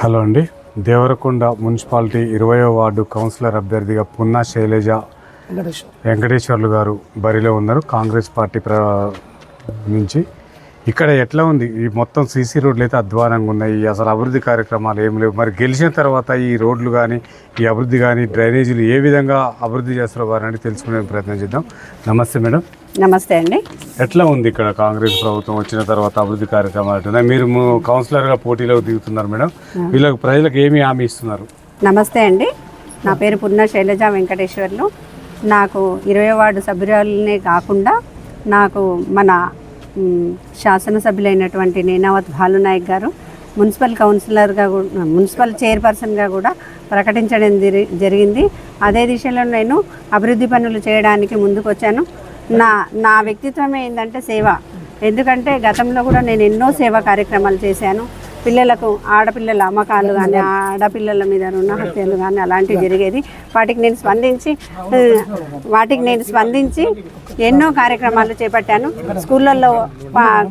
Hello అండి. Devarakonda municipality 20వ ward councillor అభ్యర్థిగా పున్నా శైలజ వెంకటేశ్వర్లు గారు బరిలో ఉన్నారు కాంగ్రెస్ పార్టీ నుంచి. ఇక్కడ ఎట్లా ఉంది? ఈ మొత్తం సీసీ రోడ్లు అయితే అధ్వానంగా ఉన్నాయి. అసలు అభివృద్ధి కార్యక్రమాలు ఏం లేవు. మరి గెలిచిన తర్వాత ఈ రోడ్లు కానీ ఈ అభివృద్ధి కానీ డ్రైనేజీలు ఏ విధంగా అభివృద్ధి చేస్తారో వారని తెలుసుకునే ప్రయత్నం చేద్దాం. నమస్తే మేడం. నమస్తే అండి. ఎట్లా ఉంది ఇక్కడ కాంగ్రెస్ ప్రభుత్వం వచ్చిన తర్వాత అభివృద్ధి కార్యక్రమాలు? మీరు కౌన్సిలర్గా పోటీలోకి దిగుతున్నారు మేడం. వీళ్ళకి ప్రజలకు ఏమి హామీ ఇస్తున్నారు? నమస్తే అండి. నా పేరు పున్నా శైలజ వెంకటేశ్వర్లు. నాకు 20వ వార్డు సభ్యురాలనే కాకుండా నాకు మన శాసనసభ్యులైనటువంటి నేనావత్ భాలునాయక్ గారు మున్సిపల్ చైర్పర్సన్గా కూడా ప్రకటించడం జరిగింది. అదే దిశలో నేను అభివృద్ధి పనులు చేయడానికి ముందుకు వచ్చాను. నా వ్యక్తిత్వమే ఏంటంటే సేవ. ఎందుకంటే గతంలో కూడా నేను ఎన్నో సేవా కార్యక్రమాలు చేశాను. పిల్లలకు ఆడపిల్లల అమ్మకాలు కానీ ఆడపిల్లల మీద రుణ హత్యలు కానీ అలాంటివి జరిగేది. వాటికి నేను స్పందించి ఎన్నో కార్యక్రమాలు చేపట్టాను. స్కూళ్ళల్లో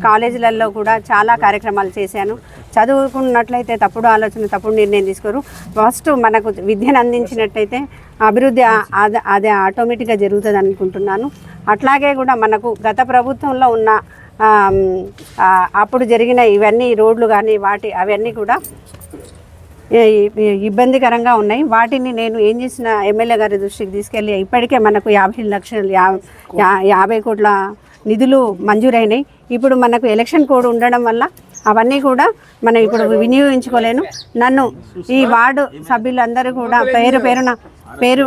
కాలేజీలలో కూడా చాలా కార్యక్రమాలు చేశాను. చదువుకున్నట్లయితే తప్పుడు ఆలోచన తప్పుడు నిర్ణయం తీసుకోరు. ఫస్ట్ మనకు విద్యను అందించినట్టయితే అభివృద్ధి అదే ఆటోమేటిక్గా జరుగుతుంది అనుకుంటున్నాను. అట్లాగే కూడా మనకు గత ప్రభుత్వంలో ఉన్న అప్పుడు జరిగిన ఇవన్నీ రోడ్లు కానీ అవన్నీ కూడా ఇబ్బందికరంగా ఉన్నాయి. వాటిని నేను ఏం చేసిన ఎమ్మెల్యే గారి దృష్టికి తీసుకెళ్ళి ఇప్పటికే మనకు 50 కోట్ల నిధులు మంజూరైనాయి. ఇప్పుడు మనకు ఎలక్షన్ కోడ్ ఉండడం వల్ల అవన్నీ కూడా మనం ఇప్పుడు వినియోగించుకోలేను. నన్ను ఈ వార్డు సభ్యులందరూ కూడా పేరు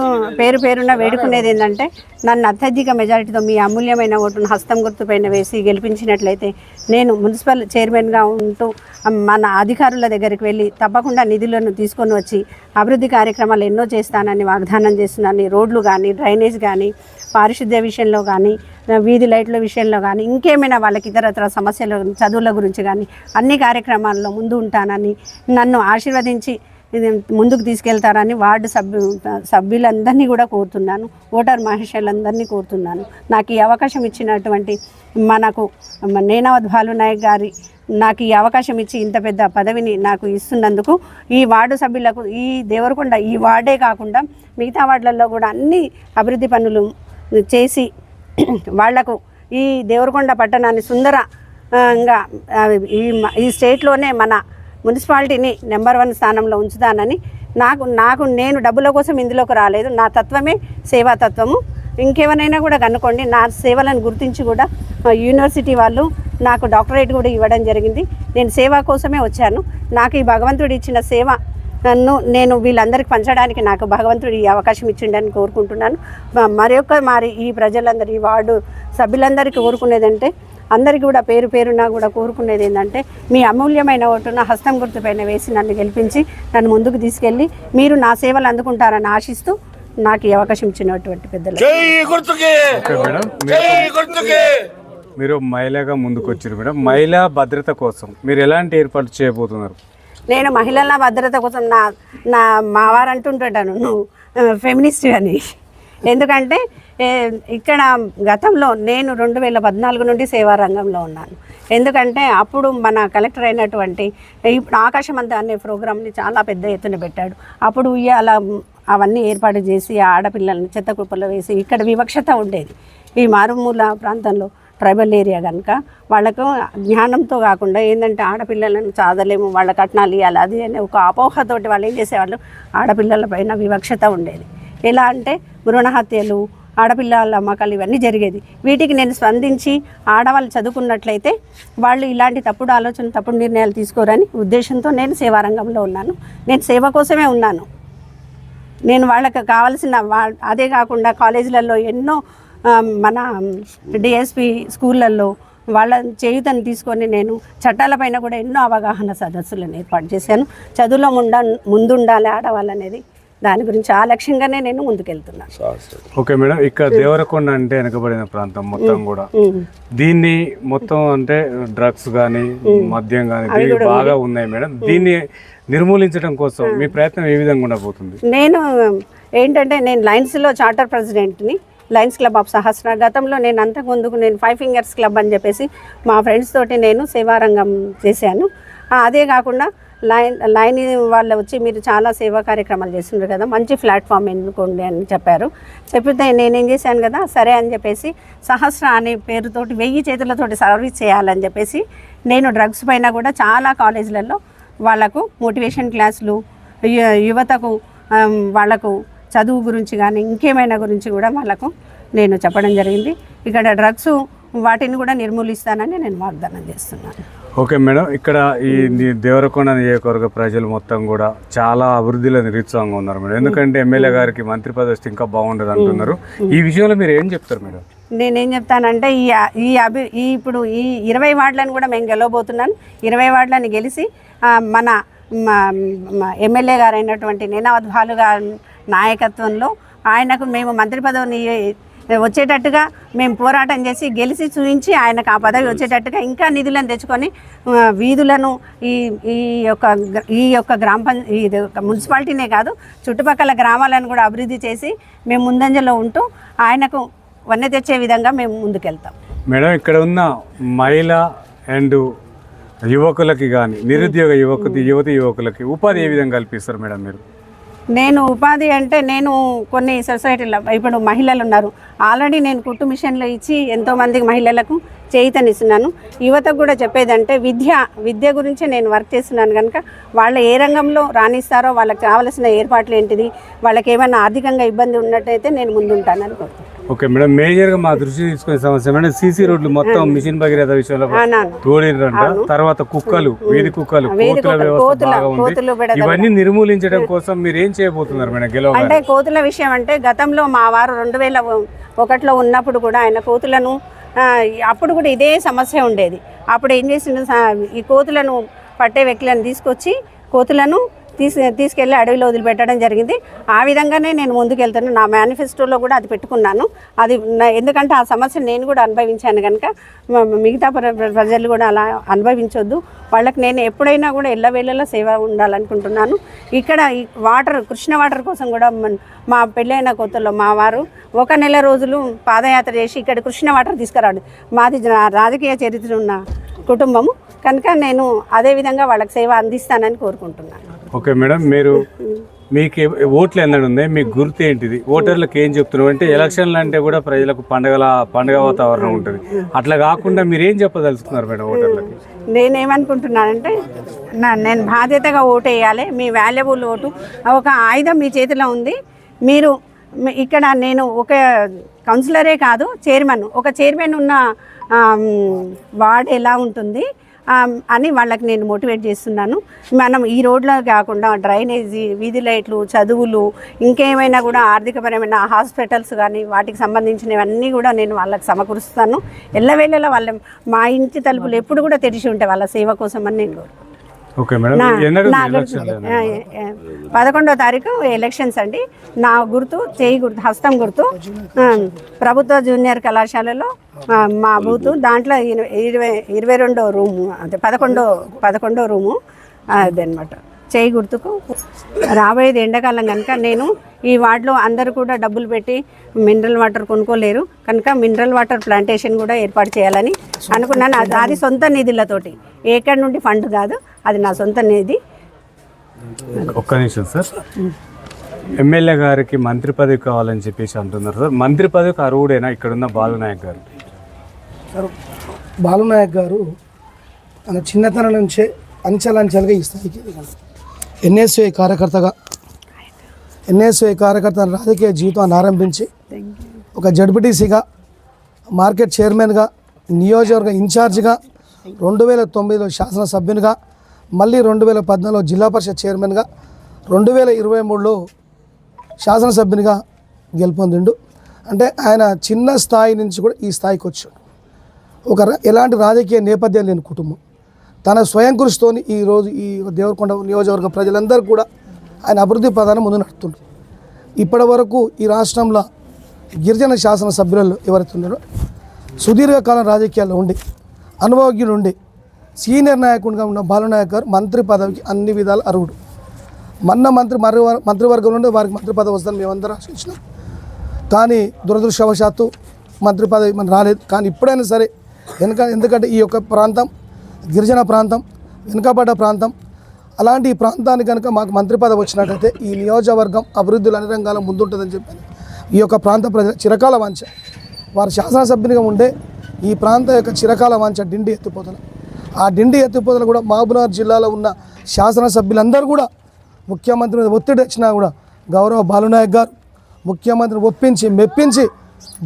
పేరున వేడుకునేది ఏంటంటే నన్ను అత్యధిక మెజారిటీతో మీ అమూల్యమైన ఓటును హస్తం గుర్తుపైన వేసి గెలిపించినట్లయితే నేను మున్సిపల్ చైర్మన్గా ఉంటూ మన అధికారుల దగ్గరికి వెళ్ళి తప్పకుండా నిధులను తీసుకొని వచ్చి అభివృద్ధి కార్యక్రమాలు ఎన్నో చేస్తానని వాగ్దానం చేస్తున్నాను. రోడ్లు కానీ డ్రైనేజ్ కానీ పారిశుద్ధ్య విషయంలో కానీ వీధి లైట్ల విషయంలో కానీ ఇంకేమైనా వాళ్ళకి ఇతరత్ర సమస్యల చదువుల గురించి కానీ అన్ని కార్యక్రమాల్లో ముందు ఉంటానని నన్ను ఆశీర్వదించి ముందుకు తీసుకెళ్తారని వార్డు సభ్యులందరినీ కూడా కోరుతున్నాను. ఓటర్ మహిళలందరినీ కోరుతున్నాను. నాకు ఈ అవకాశం ఇచ్చినటువంటి మనకు నేనావత్ భాలునాయక్ గారి నాకు ఈ అవకాశం ఇచ్చి ఇంత పెద్ద పదవిని నాకు ఇస్తున్నందుకు ఈ వార్డు సభ్యులకు ఈ దేవరకొండ ఈ వార్డే కాకుండా మిగతా వార్డులలో కూడా అన్ని అభివృద్ధి పనులు చేసి వాళ్లకు ఈ దేవరకొండ పట్టణాన్ని సుందరంగా ఈ స్టేట్లోనే మన మున్సిపాలిటీని నెంబర్ 1 స్థానంలో ఉంచుతానని నేను డబ్బుల కోసం ఇందులోకి రాలేదు. నా తత్వమే సేవా తత్వము. ఇంకేమైనా కూడా కనుక్కోండి. నా సేవలను గుర్తించి కూడా యూనివర్సిటీ వాళ్ళు నాకు డాక్టరేట్ కూడా ఇవ్వడం జరిగింది. నేను సేవ కోసమే వచ్చాను. నాకు ఈ భగవంతుడు ఇచ్చిన సేవ నేను వీళ్ళందరికీ పంచడానికి నాకు భగవంతుడు ఈ అవకాశం ఇచ్చిండని కోరుకుంటున్నాను. మరి ఈ ప్రజలందరూ ఈ వార్డు సభ్యులందరికీ కోరుకునేదంటే అందరికీ కూడా పేరున కూడా కోరుకునేది ఏంటంటే మీ అమూల్యమైన ఓటును హస్తం గుర్తుపైన వేసి నన్ను గెలిపించి నన్ను ముందుకు తీసుకెళ్ళి మీరు నా సేవలు అందుకుంటారని ఆశిస్తూ నాకు ఈ అవకాశం ఇచ్చినటువంటి పెద్దలు. మీరు మహిళగా ముందుకు వచ్చారు మేడం. మహిళా భద్రత కోసం మీరు ఎలాంటి ఏర్పాటు చేయబోతున్నారు? నేను మహిళల భద్రత కోసం మా వారు అంటుంటాను నువ్వు ఫెమినిస్ట్ అని. ఎందుకంటే ఇక్కడ గతంలో నేను 2014 నుండి సేవా రంగంలో ఉన్నాను. ఎందుకంటే అప్పుడు మన కలెక్టర్ అయినటువంటి ఇప్పుడు ఆకాశమంతా అనే ప్రోగ్రామ్ని చాలా పెద్ద ఎత్తున పెట్టాడు. అప్పుడు అలా అవన్నీ ఏర్పాటు చేసి ఆడపిల్లల్ని చెత్త కుప్పలో వేసి ఇక్కడ వివక్షత ఉండేది. ఈ మారుమూల ప్రాంతంలో ట్రైబల్ ఏరియా కనుక వాళ్ళకు జ్ఞానంతో కాకుండా ఏంటంటే ఆడపిల్లలను చాదలేము, వాళ్ళ కట్నాలు ఇవ్వాలి అది అనే ఒక అపోహతోటి వాళ్ళు ఏం చేసేవాళ్ళు, ఆడపిల్లల పైన వివక్షత ఉండేది. ఎలా అంటే భ్రూణ హత్యలు, ఆడపిల్లల అమ్మకాలు ఇవన్నీ జరిగేది. వీటికి నేను స్పందించి ఆడవాళ్ళు చదువుకున్నట్లయితే వాళ్ళు ఇలాంటి తప్పుడు ఆలోచన తప్పుడు నిర్ణయాలు తీసుకోరని ఉద్దేశంతో నేను సేవారంగంలో ఉన్నాను. నేను సేవ కోసమే ఉన్నాను. నేను వాళ్ళకి కావాల్సిన అదే కాకుండా కాలేజీలలో ఎన్నో మన డిఎస్పి స్కూళ్ళల్లో వాళ్ళ చేయుతను తీసుకొని నేను చట్టాలపైన కూడా ఎన్నో అవగాహన సదస్సులను ఏర్పాటు చేశాను. చదువులో ముందుండాలి ఆడవాళ్ళనేది దాని గురించి ఆ లక్ష్యంగానే నేను ముందుకెళ్తున్నాను. Okay madam. ఇక్కడ దేవరకొండ అంటే వెనకబడిన ప్రాంతం మొత్తం కూడా దీన్ని మొత్తం అంటే డ్రగ్స్ కానీ మద్యం కానీ బాగా ఉన్నాయి మేడం. దీన్ని నిర్మూలించడం కోసం మీ ప్రయత్నం ఏ విధంగా ఉండబోతుంది? నేను లయన్స్లో చార్టర్ ప్రెసిడెంట్ని, లయన్స్ క్లబ్ ఆఫ్ సహస్ర. గతంలో నేను అంతకుముందుకు 5 ఫింగర్స్ క్లబ్ అని చెప్పేసి మా ఫ్రెండ్స్ తోటి నేను సేవారంగం చేశాను. అదే కాకుండా లైన్ వాళ్ళు వచ్చి మీరు చాలా సేవా కార్యక్రమాలు చేస్తున్నారు కదా, మంచి ప్లాట్ఫామ్ ఎన్నుకోండి అని చెప్పారు. చెప్పితే నేనేం చేశాను కదా, సరే అని చెప్పేసి సహస్ర అనే పేరుతోటి 1000 చేతులతోటి సర్వీస్ చేయాలని చెప్పేసి నేను డ్రగ్స్ పైన కూడా చాలా కాలేజీలలో వాళ్ళకు మోటివేషన్ క్లాసులు, యువతకు వాళ్ళకు చదువు గురించి కానీ ఇంకేమైనా గురించి కూడా వాళ్ళకు నేను చెప్పడం జరిగింది. ఇక్కడ డ్రగ్స్ వాటిని కూడా నిర్మూలిస్తానని నేను వాగ్దానం చేస్తున్నాను. ఓకే మేడం, ఇక్కడ ఈ దేవరకొండ నియోజకవర్గ ప్రజలు మొత్తం కూడా చాలా అభివృద్ధిలో నిరుత్సాహంగా ఉన్నారు మేడం. ఎందుకంటే ఎమ్మెల్యే గారికి మంత్రి పదవి వస్తే ఇంకా బాగుండదు అంటున్నారు. ఈ విషయంలో మీరు ఏం చెప్తారు మేడం? నేనేం చెప్తానంటే ఇప్పుడు ఈ 20 వార్డులను కూడా మేము గెలవబోతున్నాను. 20 వార్డులను గెలిచి మన ఎమ్మెల్యే గారు అయినటువంటి నేనావత్ భాలు గారి నాయకత్వంలో ఆయనకు మేము మంత్రి పదవిని వచ్చేటట్టుగా మేము పోరాటం చేసి గెలిచి చూపించి ఆయనకు ఆ పదవి వచ్చేటట్టుగా ఇంకా నిధులను తెచ్చుకొని వీధులను ఈ యొక్క మున్సిపాలిటీనే కాదు చుట్టుపక్కల గ్రామాలను కూడా అభివృద్ధి చేసి మేము ముందంజలో ఉంటూ ఆయనకు వన్నె తెచ్చే విధంగా మేము ముందుకెళ్తాం. మేడం, ఇక్కడ ఉన్న మహిళ అండ్ యువకులకి కానీ నిరుద్యోగ యువకులకి ఉపాధి ఏ విధంగా కల్పిస్తారు మేడం మీరు? నేను ఉపాధి అంటే నేను కొన్ని సొసైటీలో ఇప్పుడు మహిళలు ఉన్నారు, ఆల్రెడీ నేను కుట్టు మిషన్లు ఇచ్చి ఎంతోమందికి మహిళలకు చేయితనిస్తున్నాను. యువతకు కూడా చెప్పేదంటే విద్య గురించి నేను వర్క్ చేస్తున్నాను కనుక వాళ్ళు ఏ రంగంలో రాణిస్తారో వాళ్ళకి కావాల్సిన ఏర్పాట్లు ఏంటిది, వాళ్ళకి ఏమైనా ఆర్థికంగా ఇబ్బంది ఉన్నట్టయితే నేను ముందుంటాను అనుకుంటున్నాను. ఓకే మేడం, మేజర్గా మా దృష్టి తీసుకునే సమస్య మేడం సీసీ రోడ్లు మొత్తం మిషన్ భగీరథ విషయంలో తోడిరంట. తర్వాత కుక్కలు, వీధి కుక్కలు, కోతుల వ్యవస్థ బాగా ఉంది. ఇవన్నీ నిర్మూలించడం కోసం మీరు ఏం చేయబోతున్నారు మేడం గెలవ? అంటే కోతుల విషయం అంటే గతంలో మా వారు 2001లో ఉన్నప్పుడు కూడా ఆయన కోతులను అప్పుడు కూడా ఇదే సమస్య ఉండేది. అప్పుడు ఏం చేసిండు, ఈ కోతులను పట్టే వ్యక్తులను తీసుకొచ్చి కోతులను తీసుకెళ్ళి అడవిలో వదిలిపెట్టడం జరిగింది. ఆ విధంగానే నేను ముందుకెళ్తాను. నా మేనిఫెస్టోలో కూడా అది పెట్టుకున్నాను. అది ఎందుకంటే ఆ సమస్యను నేను కూడా అనుభవించాను కనుక మిగతా ప్రజలు కూడా అలా అనుభవించొద్దు. వాళ్ళకి నేను ఎప్పుడైనా కూడా ఎల్లవేళలా సేవ ఉండాలనుకుంటున్నాను. ఇక్కడ ఈ కృష్ణ వాటర్ కోసం కూడా మా పెళ్ళైన కొత్తలో మా వారు 1 నెల రోజులు పాదయాత్ర చేసి ఇక్కడ కృష్ణ వాటర్ తీసుకురాడు. మాది రాజకీయ చరిత్ర ఉన్న కుటుంబము కనుక నేను అదేవిధంగా వాళ్ళకి సేవ అందిస్తానని కోరుకుంటున్నాను. ఓకే మేడం, మీకు ఓట్లు ఎన్నడు ఉన్నాయి, మీకు గుర్తు ఏంటిది, ఓటర్లకు ఏం చెప్తున్నారు? అంటే ఎలక్షన్లు అంటే కూడా ప్రజలకు పండగ వాతావరణం ఉంటుంది, అట్లా కాకుండా మీరు ఏం చెప్పదలుచుకున్నారు మేడం ఓటర్లకి? నేనేమనుకుంటున్నానంటే నేను బాధ్యతగా ఓటు వేయాలి. మీ వాల్యుబుల్ ఓటు ఒక ఆయుధం మీ చేతిలో ఉంది. మీరు ఇక్కడ నేను ఒక కౌన్సిలరే కాదు, ఒక చైర్మన్ ఉన్న వార్డ్ ఎలా ఉంటుంది అని వాళ్ళకి నేను మోటివేట్ చేస్తున్నాను. మనం ఈ రోడ్లో కాకుండా డ్రైనేజీ, వీధి లైట్లు, చదువులు, ఇంకేమైనా కూడా ఆర్థికపరమైన హాస్పిటల్స్ కానీ వాటికి సంబంధించినవన్నీ కూడా నేను వాళ్ళకి సమకూరుస్తాను. ఎల్లవేళలా మా ఇంటి తలుపులు ఎప్పుడు కూడా తెరిచి ఉంటాయి వాళ్ళ సేవ కోసం అని నేను కోరుకుంటున్నాను. ఓకే మేడం, 11వ తారీఖు ఎలక్షన్స్ అండి. నా గుర్తు చేయి గుర్తు, హస్తం గుర్తు, ప్రభుత్వ జూనియర్ కళాశాలలో మా బూతు, దాంట్లో 22వ రూము, అంటే 11వ రూము అదనమాట. చేయి గుర్తుకు రాబోయేది ఎండాకాలం కనుక నేను ఈ వార్డులో అందరూ కూడా డబ్బులు పెట్టి మినరల్ వాటర్ కొనుక్కోలేరు కనుక మినరల్ వాటర్ ప్లాంటేషన్ కూడా ఏర్పాటు చేయాలని అనుకున్నాను. అది సొంత నిధులతోటి, ఎక్కడి నుండి ఫండ్ కాదు, అది నా సొంత నిధి. ఒక్క నిమిషం సార్, ఎమ్మెల్యే గారికి మంత్రి పదవి కావాలని చెప్పేసి అంటున్నారు సార్. మంత్రి పదవికి అర్హుడేనా ఇక్కడున్న బాలునాయక్ గారు? సార్, బాలునాయక్ గారు తన చిన్నతనం నుంచే అంచెలంచెలుగా ఈ స్థాయికి ఎన్ఎస్ఏ కార్యకర్త రాజకీయ జీవితాన్ని ఆరంభించి ఒక జడ్పీటీసీగా, మార్కెట్ చైర్మన్గా, నియోజకవర్గ ఇన్ఛార్జిగా, 2009లో శాసనసభ్యునిగా, మళ్ళీ 2014లో జిల్లా పరిషత్ చైర్మన్గా, 2023లో శాసనసభ్యునిగా గెలుపొందిండు. అంటే ఆయన చిన్న స్థాయి నుంచి కూడా ఈ స్థాయికి వచ్చాడు. ఎలాంటి రాజకీయ నేపథ్యం లేని కుటుంబం. తన స్వయం కృషితోని ఈరోజు ఈ దేవరకొండ నియోజకవర్గ ప్రజలందరూ కూడా ఆయన అభివృద్ధి ప్రధానం ముందు నడుతుండ్రు. ఇప్పటి వరకు ఈ రాష్ట్రంలో గిరిజన శాసనసభ్యులలో ఎవరైతే ఉన్నారో సుదీర్ఘకాలం రాజకీయాల్లో ఉండి అనుభవజ్ఞులు ఉండి సీనియర్ నాయకుడిగా ఉన్న బాలునాయక్ గారు మంత్రి పదవికి అన్ని విధాలు అర్హుడు. మంత్రివర్గం నుండి వారికి మంత్రి పదవి వస్తుందని మేమందరం ఆశించినాం. కానీ దురదృష్టవశాత్తు మంత్రి పదవి మనం రాలేదు. కానీ ఇప్పుడైనా సరే ఎందుకంటే ఈ యొక్క ప్రాంతం గిరిజన ప్రాంతం, వెనుకబడ్డ ప్రాంతం, అలాంటి ఈ ప్రాంతానికి కనుక మాకు మంత్రి పదవి వచ్చినట్టయితే ఈ నియోజకవర్గం అభివృద్ధులు అన్ని రంగాల ముందుంటుందని చెప్పి ఈ యొక్క ప్రాంత ప్రజల చిరకాల వాంఛ. వారు శాసనసభ్యునిగా ఉండే ఈ ప్రాంత యొక్క చిరకాల వాంఛ డిండి ఎత్తిపోతలు. ఆ డిండి ఎత్తిపోతలు కూడా మహబూబ్నగర్ జిల్లాలో ఉన్న శాసనసభ్యులందరూ కూడా ముఖ్యమంత్రి మీద ఒత్తిడి వచ్చినా కూడా గౌరవ బాలునాయక్ గారు ముఖ్యమంత్రిని ఒప్పించి మెప్పించి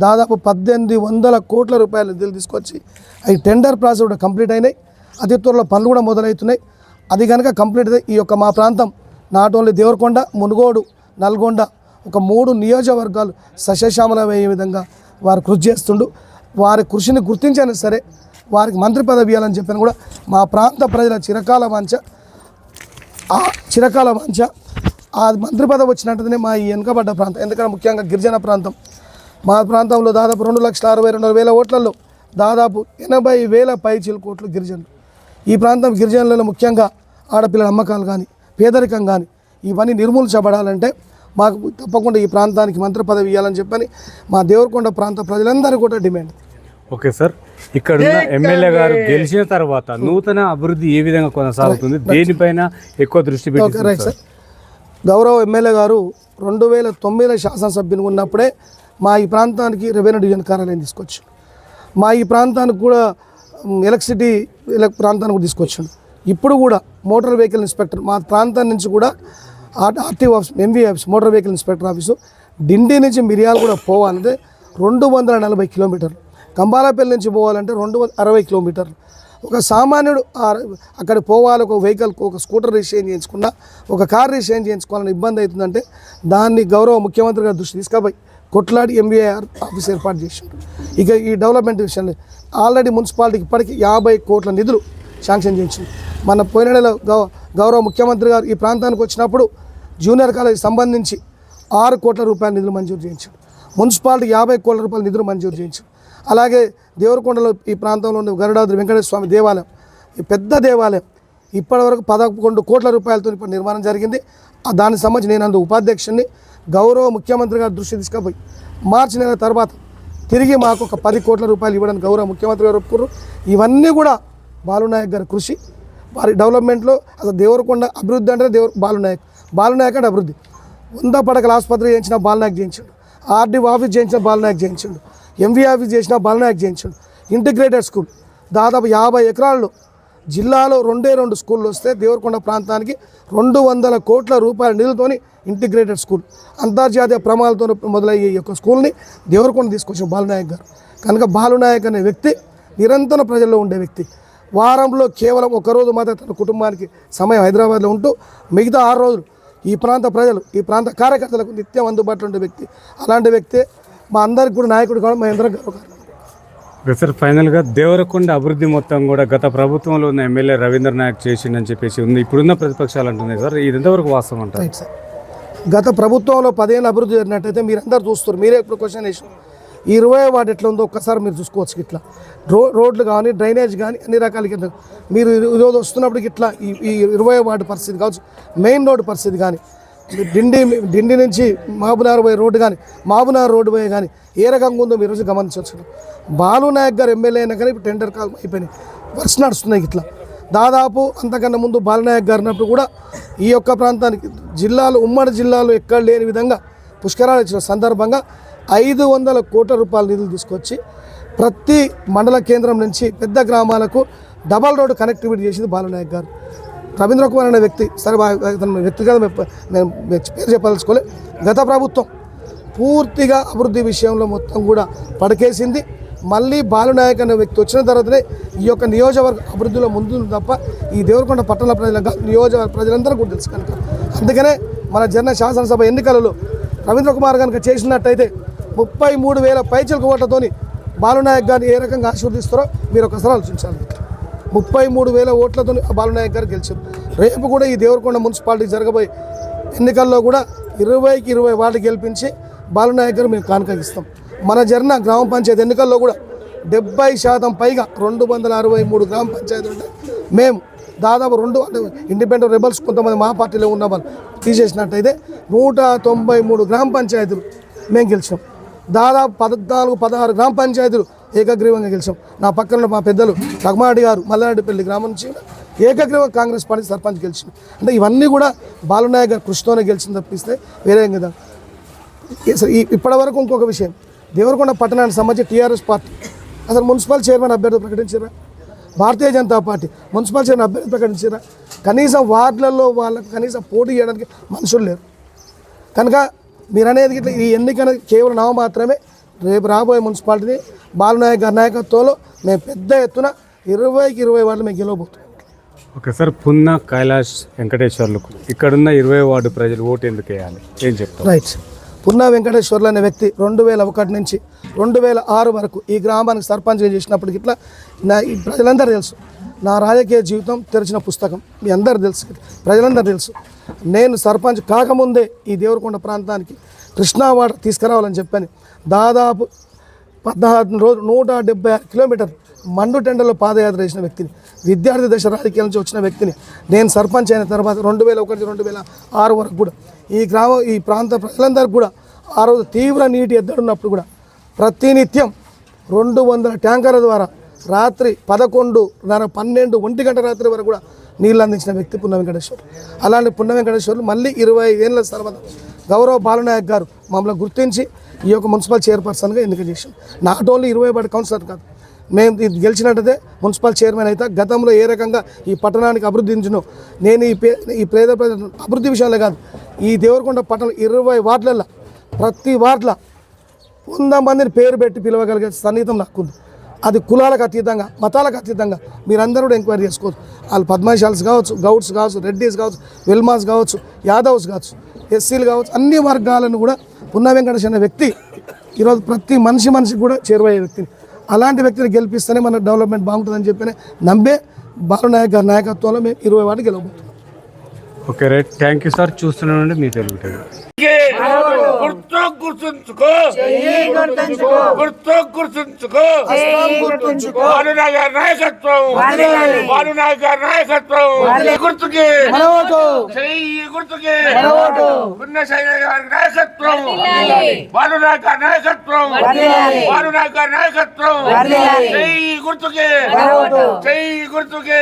దాదాపు 1800 కోట్ల రూపాయల నిధులు తీసుకొచ్చి అవి టెండర్ ప్రాసెస్ కూడా కంప్లీట్ అయినాయి. అతి త్వరలో పనులు కూడా మొదలవుతున్నాయి. అది కనుక కంప్లీట్ అయితే ఈ యొక్క మా ప్రాంతం నాట్ ఓన్లీ దేవరకొండ, మునుగోడు, నల్గొండ ఒక 3 నియోజకవర్గాలు సస్యశ్యామలమయ్యే విధంగా వారు కృషి చేస్తుండు. వారి కృషిని గుర్తించైనా సరే వారికి మంత్రి పదవి ఇవ్వాలని చెప్పిన కూడా మా ప్రాంత ప్రజల చిరకాల వాంఛ. ఆ మంత్రి పదవి వచ్చినట్టునే మా ఈ వెనుకబడ్డ ప్రాంతం, ఎందుకంటే ముఖ్యంగా గిరిజన ప్రాంతం, మా ప్రాంతంలో దాదాపు 2,62,000 ఓట్లలో దాదాపు 80,000 పైచిలకు కోట్లు గిరిజనులు. ఈ ప్రాంతం గిరిజనులలో ముఖ్యంగా ఆడపిల్లల అమ్మకాలు కానీ పేదరికం కానీ ఇవన్నీ నిర్మూలించబడాలంటే మాకు తప్పకుండా ఈ ప్రాంతానికి మంత్రి పదవి ఇవ్వాలని చెప్పని మా దేవరకొండ ప్రాంత ప్రజలందరూ కూడా డిమాండ్. ఓకే సార్, ఇక్కడ ఉన్న ఎమ్మెల్యే గారు గెలిచిన తర్వాత నూతన అభివృద్ధి ఏ విధంగా కొనసాగుతుంది, దేనిపైన ఎక్కువ దృష్టి ఓకే రైట్ సార్. గౌరవ ఎమ్మెల్యే గారు 2009 శాసనసభ్యునిగా ఉన్నప్పుడే మా ఈ ప్రాంతానికి రెవెన్యూ డివిజన్ కార్యాలయం తీసుకొచ్చాడు. మా ఈ ప్రాంతానికి కూడా ఎలక్ట్రిసిటీ ప్రాంతానికి కూడా తీసుకొచ్చాడు. ఇప్పుడు కూడా మోటార్ వెహికల్ ఇన్స్పెక్టర్ మా ప్రాంతం నుంచి కూడా RTO office, MV office, motor vehicle inspector office Dindi నుంచి మిరియాలు కూడా పోవాలంటే 240 కిలోమీటర్లు, కంబాలపల్లి నుంచి పోవాలంటే 260 కిలోమీటర్లు. ఒక సామాన్యుడు అక్కడికి పోవాలి, ఒక వెహికల్, ఒక స్కూటర్ రిజిస్ట్రేషన్ చేయించుకున్నా, ఒక కార్ రిజిస్ట్రేషన్ చేయించుకోవాలని ఇబ్బంది అవుతుందంటే దాన్ని గౌరవ ముఖ్యమంత్రి గారి దృష్టి తీసుకుపోయి కొట్లాడి ఎంబీఆర్ ఆఫీస్ ఏర్పాటు చేసిండు. ఇక ఈ డెవలప్మెంట్ విషయంలో ఆల్రెడీ మున్సిపాలిటీకి ఇప్పటికీ 50 కోట్ల నిధులు శాంక్షన్ చేయించింది. మన పోయిన నెల గౌరవ ముఖ్యమంత్రి గారు ఈ ప్రాంతానికి వచ్చినప్పుడు జూనియర్ కాలేజ్ సంబంధించి 6 కోట్ల రూపాయల నిధులు మంజూరు చేయించాడు. మున్సిపాలిటీకి 50 కోట్ల రూపాయల నిధులు మంజూరు చేయించాడు. అలాగే దేవరకొండలో ఈ ప్రాంతంలో ఉన్న గరుడాద్రి వెంకటేశ్వర స్వామి దేవాలయం, ఈ పెద్ద దేవాలయం ఇప్పటివరకు 11 కోట్ల రూపాయలతో ఇప్పుడు నిర్మాణం జరిగింది. దానికి సంబంధించి నేను అందుకు ఉపాధ్యక్షుడిని. గౌరవ ముఖ్యమంత్రి గారు దృష్టి తీసుకుపోయి మార్చి నెల తర్వాత తిరిగి మాకు ఒక 10 కోట్ల రూపాయలు ఇవ్వడానికి గౌరవ ముఖ్యమంత్రి గారు ఒప్పుకున్నారు. ఇవన్నీ కూడా బాలునాయక్ గారి కృషి. వారి డెవలప్మెంట్లో అసలు దేవరకొండ అభివృద్ధి అంటే బాలునాయక్ అంటే అభివృద్ధి. 100 పడకల ఆసుపత్రి చేయించిన బాలునాయక్ చేయించాడు, ఆర్డీఓ ఆఫీస్ చేయించిన బాలునాయక్ చేయించాడు, ఎంవీ ఆఫీస్ చేసిన బాలునాయక్ చేయించాడు. ఇంటిగ్రేటెడ్ స్కూల్ దాదాపు 50 ఎకరాల్లో జిల్లాలో 2 స్కూళ్ళు వస్తే దేవరకొండ ప్రాంతానికి 200 కోట్ల రూపాయల నిధులతోని ఇంటిగ్రేటెడ్ స్కూల్, అంతర్జాతీయ ప్రమాణాలతో మొదలయ్యే ఈ యొక్క స్కూల్ని దేవరకొండ తీసుకొచ్చిన బాలునాయక్ గారు. కనుక బాలునాయక్ అనే వ్యక్తి నిరంతరం ప్రజల్లో ఉండే వ్యక్తి. వారంలో కేవలం 1 రోజు మాత్రం తన కుటుంబానికి సమయం హైదరాబాద్లో ఉంటూ మిగతా 6 రోజులు ఈ ప్రాంత ప్రజలు, ఈ ప్రాంత కార్యకర్తలకు నిత్యం అందుబాటులో ఉండే వ్యక్తి. అలాంటి వ్యక్తే మా అందరికి కూడా నాయకుడు కావడం మా అందరం గర్వకారణం. సార్, ఫైనల్గా దేవరకొండ అభివృద్ధి మొత్తం కూడా గత ప్రభుత్వంలో ఉన్న ఎమ్మెల్యే రవీంద్ర నాయక్ చేసిండని చెప్పేసి ఉంది, ఇప్పుడున్న ప్రతిపక్షాలు అంటున్నాయి సార్, ఇది ఎంతవరకు వాస్తవం అంటారు? Right sir. గత ప్రభుత్వంలో 10 ఏళ్ళు అభివృద్ధి జరిగినట్టయితే మీరందరూ చూస్తారు, మీరే ఇప్పుడు క్వశ్చన్ వేసారు. ఈ 20 వార్డు ఎట్లా ఉందో ఒక్కసారి మీరు చూసుకోవచ్చు. ఇట్లా రోడ్లు కానీ డ్రైనేజ్ కానీ అన్ని రకాల మీరు ఈరోజు వస్తున్నప్పటికి ఇట్లా ఈ 20 వార్డు పరిస్థితి కావచ్చు, మెయిన్ రోడ్డు పరిస్థితి కానీ, డిండి నుంచి మహబూబ్నగర్ పోయే రోడ్డు కానీ, మహబూబ్నగర్ రోడ్డు పోయే కానీ ఏ రకంగా ఉందో మీరు గమనించవచ్చు. బాలునాయక్ గారు ఎమ్మెల్యే అయినా కానీ ఇప్పుడు టెండర్ కాల్ అయిపోయినాయి, వర్క్స్ నడుస్తున్నాయి. ఇట్లా దాదాపు అంతకన్నా ముందు బాలునాయక్ గారు ఉన్నప్పుడు కూడా ఈ యొక్క ప్రాంతానికి ఉమ్మడి జిల్లాలో ఎక్కడ లేని విధంగా పుష్కరాలు ఇచ్చిన సందర్భంగా 500 కోట్ల రూపాయల నిధులు తీసుకొచ్చి ప్రతి మండల కేంద్రం నుంచి పెద్ద గ్రామాలకు డబల్ రోడ్డు కనెక్టివిటీ చేసింది బాలునాయక్ గారు. రవీంద్ర కుమార్ అనే వ్యక్తి, సరే వ్యక్తిగత నేను పేరు చెప్పదలుచుకోలే, గత ప్రభుత్వం పూర్తిగా అభివృద్ధి విషయంలో మొత్తం కూడా పడకేసింది. మళ్ళీ బాలునాయక్ అనే వ్యక్తి వచ్చిన తర్వాతనే ఈ యొక్క నియోజకవర్గ అభివృద్ధిలో ముందు తప్ప ఈ దేవరకొండ పట్టణ ప్రజలకు నియోజకవర్గ ప్రజలందరూ కూడా తెలుసు. కనుక అందుకనే మన జన శాసనసభ ఎన్నికలలో రవీంద్ర కుమార్ కనుక చేసినట్టయితే 33,000 పైచలకు ఓట్లతోని బాలునాయక్ గారిని ఏ రకంగా ఆశీర్వదిస్తారో మీరు ఒకసారి ఆలోచించాలి. 33,000 ఓట్లతో బాలునాయక్ గారు గెలిచారు. రేపు కూడా ఈ దేవరకొండ మున్సిపాలిటీ జరగబోయే ఎన్నికల్లో కూడా 20కి 20 వార్డు గెలిపించి బాలునాయక్ గారు మేము కానుకగిస్తాం. మన జరిగిన గ్రామ పంచాయతీ ఎన్నికల్లో కూడా 70% పైగా 263 గ్రామ పంచాయతీలు ఉంటాయి. మేము దాదాపు ఇండిపెండెంట్ రెబల్స్ కొంతమంది మా పార్టీలో ఉన్న వాళ్ళు తీసేసినట్టయితే 193 గ్రామ పంచాయతీలు మేము గెలిచాం. దాదాపు 14-16 గ్రామ పంచాయతీలు ఏకగ్రీవంగా గెలిచాం. నా పక్కన మా పెద్దలు రఘుమారెడ్డి గారు మల్లారెడ్డిపల్లి గ్రామం నుంచి ఏకగ్రీవంగా కాంగ్రెస్ పార్టీ సర్పంచ్ గెలిచింది. అంటే ఇవన్నీ కూడా బాలునాయక్ గారు కృషితోనే గెలిచింది తప్పిస్తే వేరే ఏం కదా. ఇప్పటి వరకు ఇంకొక విషయం, దేవరకొండ పట్టణానికి సంబంధించి టీఆర్ఎస్ పార్టీ అసలు మున్సిపల్ చైర్మన్ అభ్యర్థి ప్రకటించారా? Bharatiya Janata party municipal chairman అభ్యర్థి ప్రకటించారా? కనీసం వార్డులలో వాళ్ళకు కనీసం పోటీ చేయడానికి మనుషులు లేరు. కనుక మీరు అనేది ఇట్లా ఈ ఎన్నిక అనేది కేవలం నామ మాత్రమే. రేపు రాబోయే మున్సిపాలిటీని బాలునాయక్ గారి నాయకత్వంలో మేము పెద్ద ఎత్తున 20కి 20 వార్డులు మేము గెలవబోతున్నాం. ఓకే సార్, పున్న కైలాష్ వెంకటేశ్వర్లకు ఇక్కడున్న 20 వార్డు ప్రజలు ఓటు ఎందుకు వేయాలి, ఏం చెప్తారు? రైట్. పున్నా వెంకటేశ్వర్లు అనే వ్యక్తి 2001 నుంచి 2006 వరకు ఈ గ్రామానికి సర్పంచ్గా చేసినప్పటికి ఇట్లా ఈ ప్రజలందరూ తెలుసు. నా రాజకీయ జీవితం తెరిచిన పుస్తకం మీ అందరు తెలుసు, ప్రజలందరూ తెలుసు. నేను సర్పంచ్ కాకముందే ఈ దేవరకొండ ప్రాంతానికి కృష్ణా వాటర్ తీసుకురావాలని చెప్పని దాదాపు 16 రోజులు 176 కిలోమీటర్లు మండు టెండర్లో పాదయాత్ర చేసిన వ్యక్తిని, విద్యార్థి దశ రాజకీయాల నుంచి వచ్చిన వ్యక్తిని. నేను సర్పంచ్ అయిన తర్వాత 2001 2006 వరకు కూడా ఈ ప్రాంత ప్రజలందరికీ కూడా ఆ రోజు తీవ్ర నీటి ఎద్దడున్నప్పుడు కూడా ప్రతినిత్యం 200 ట్యాంకర్ల ద్వారా రాత్రి 11, 12, 1 గంట రాత్రి వరకు కూడా నీళ్ళు అందించిన వ్యక్తి పున్న వెంకటేశ్వర్. అలాంటి పున్న వెంకటేశ్వర్లు మళ్ళీ 25 ఏళ్ళ తర్వాత గౌరవ బాలునాయక్ గారు మమ్మల్ని గుర్తించి ఈ యొక్క మున్సిపల్ చైర్పర్సన్గా ఎన్నిక చేశాం. నాట్ ఓన్లీ 20 వార్డు కౌన్సిలర్ కాదు, మేము ఇది గెలిచినట్టయితే మున్సిపల్ చైర్మన్ అయితే గతంలో ఏ రకంగా ఈ పట్టణానికి అభివృద్ధించను నేను ఈ పేద ప్రజల అభివృద్ధి విషయంలో కాదు, ఈ దేవరకొండ పట్టణం 20 వార్డులలో ప్రతి వార్డులో 100 మందిని పేరు పెట్టి పిలవగలిగే సన్నిహితం నాకుంది. అది కులాలకు అతీతంగా, మతాలకు అతీతంగా మీరందరూ కూడా ఎంక్వైరీ చేసుకోవచ్చు. వాళ్ళు పద్మశాల్స్ కావచ్చు, గౌడ్స్ కావచ్చు, రెడ్డిస్ కావచ్చు, వెల్మాస్ కావచ్చు, యాదవ్స్ కావచ్చు, ఎస్సీలు కావచ్చు, అన్ని వర్గాలను కూడా పున్న వెంకటేష్ అనే వ్యక్తి ఈరోజు ప్రతి మనిషికి కూడా చేరువయ్యే వ్యక్తిని. అలాంటి వ్యక్తిని గెలిపిస్తేనే మన డెవలప్మెంట్ బాగుంటుందని చెప్పి నమ్మే బాలునాయక్ గారి నాయకత్వంలో మేము 20 వార్డు గెలవబోతున్నాం. Okay right, thank you sir. చూస్తున్నానండి మీ తెలుగు టీవీ. గుర్తుంచుకో నాయకత్వం గుర్తుకి గుర్తుకి నాయకత్వం బాలునాయక నాయకత్వం గుర్తుకి గుర్తుకి